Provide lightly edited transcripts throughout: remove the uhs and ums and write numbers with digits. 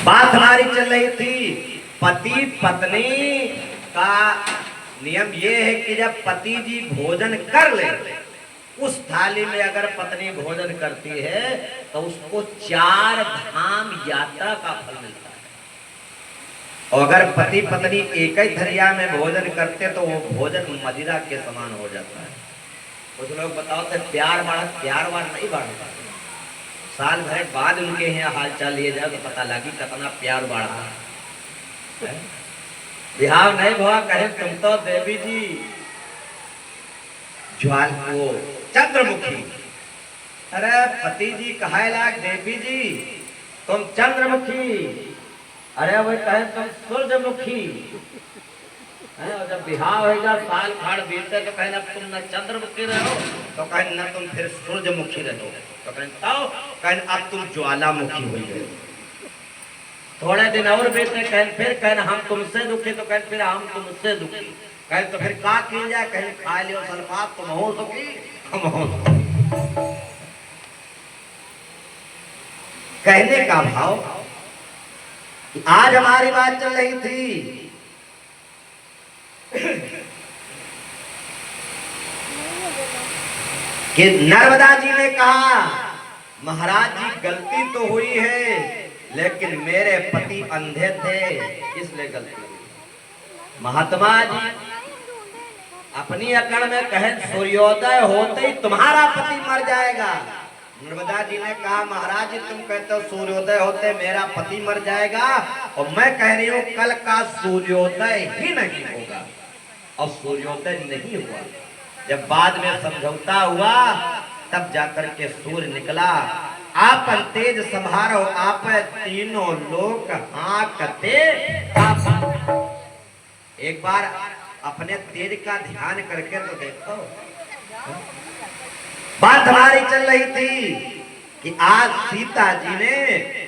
बात हमारी चल रही थी पति पत्नी का नियम ये है कि जब पति जी भोजन कर ले, उस थाली में अगर पत्नी भोजन करती है तो उसको 4 धाम यात्रा का फल मिलता है। और अगर पति पत्नी एक ही थरिया में भोजन करते तो वो भोजन मदिरा के समान हो जाता है। कुछ लोग बताओ तो प्यार बार नहीं बढ़ता, साल भर बाद उनके यहाँ हाल चाल लिए जाए तो पता लगी कितना प्यार बढ़ा है। बिहार नहीं हुआ कहे तुम तो देवी जी ज्वाल को चंद्रमुखी, अरे पति जी कहे लाग देवी जी तुम चंद्रमुखी, अरे वो कहे तुम सूरजमुखी। और जब बिहार होगा साल खाड़ बीते तो कहे तुम न चंद्रमुखी रहो तो कहे न तुम फिर सूरजमुखी रहो, तो कहे अब तुम ज्वालामुखी हो गए। थोड़े दिन और बीते कहे फिर कहे हम तुमसे दुखी, तो कहे फिर हम तुमसे दुखी, कहे तो फिर का की जाए, कहे खा लियो सल्फात तुम हो सुखी हम हो सुखी। कहने का भाव आज हमारी बात चल रही थी कि नर्मदा जी ने कहा महाराज जी गलती तो हुई है लेकिन मेरे पति अंधे थे इसलिए गलती हुई। महात्मा जी अपनी अकड़ में कहे सूर्योदय होते ही तुम्हारा पति मर जाएगा। नर्मदा जी ने कहा महाराज जी तुम कहते हो सूर्योदय होते मेरा पति मर जाएगा, और मैं कह रही हूँ कल का सूर्योदय ही नहीं होगा। और सूर्योदय नहीं हुआ, जब बाद में समझौता हुआ तब जाकर के सूर्य निकला। आप तेज संभारो आप तीनों लोग हाँकते। एक बार अपने तेज का ध्यान करके तो देखो। बात हमारी चल रही थी कि आज सीता जी ने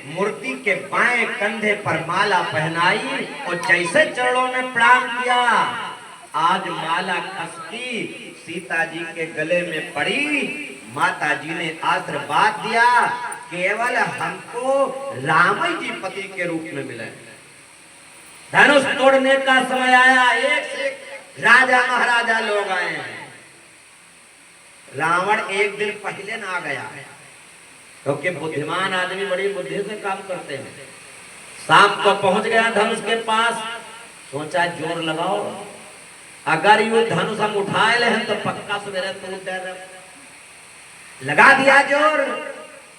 मूर्ति के बाएं कंधे पर माला पहनाई और जैसे चरणों में प्रणाम किया, आज माला कसती सीता जी के गले में पड़ी। माता जी ने आशीर्वाद दिया केवल हमको राम जी पति के रूप में मिले। धनुष तोड़ने का समय आया, एक से राजा महाराजा लोग आए हैं। रावण एक दिन पहले ना गया क्योंकि बुद्धिमान आदमी बड़ी बुद्धि से काम करते हैं। शाम को पहुंच गया धनुष के पास, सोचा जोर लगाओ, अगर यू धनुष हम उठाए ले हैं तो पक्का सवेरे टूट जाएगा। लगा दिया जोर,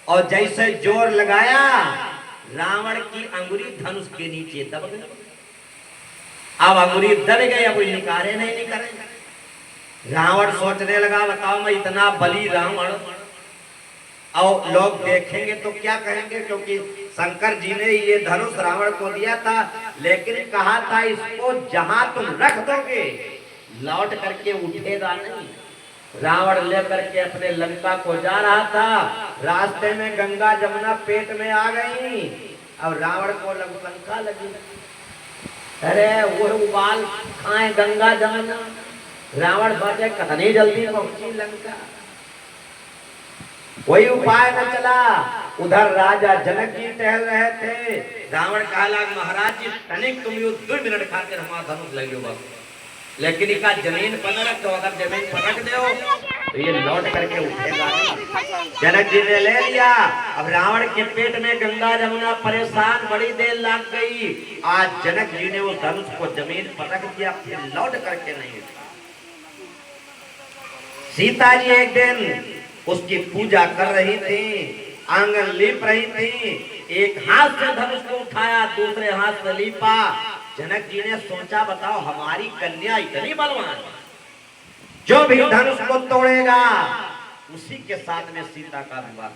और जैसे जोर लगाया रावण की अंगुली धनुष के नीचे दब गई। अब अंगुली दब गई, अब निकारे नहीं निकारे। रावण सोचने लगा बताओ मैं इतना बली रावण, और लोग देखेंगे तो क्या कहेंगे, क्योंकि शंकर जी ने ये धनुष रावण को दिया था, लेकिन कहा था इसको जहां तुम रख दोगे लौट करके उठेगा नहीं। रावण लेकर के अपने लंका को जा रहा था, रास्ते में गंगा जमुना पेट में आ गई। अब रावण को लंका लगी, अरे वो उबाल खाए गंगा जमुना, रावण बचे कतनी जल्दी पहुंची लंका। कोई उपाय न चला। उधर राजा जनक जी टहल रहे थे। रावण कहा महाराज जी तनिक तुम 2 मिनट खातिर हमारा धनुष ले लो बस, लेकिन इका जमीन पर रख दो, अगर जमीन पर रख दो तो ये लौट करके उठेगा नहीं। जनक जी ने ले लिया। अब रावण के पेट में गंगा जमुना परेशान, बड़ी देर लग गई। आज जनक जी ने उस धनुष को जमीन पर रख दिया, फिर लौट करके नहीं उठा। सीता जी एक दिन उसकी पूजा कर रही थी, आंगन लीप रही थी, एक हाथ से धनुष को उठाया, दूसरे हाथ से लीपा। जनक जी ने सोचा बताओ हमारी कन्या इतनी बलवान, जो भी धनुष को तोड़ेगा उसी के साथ में सीता का विवाह।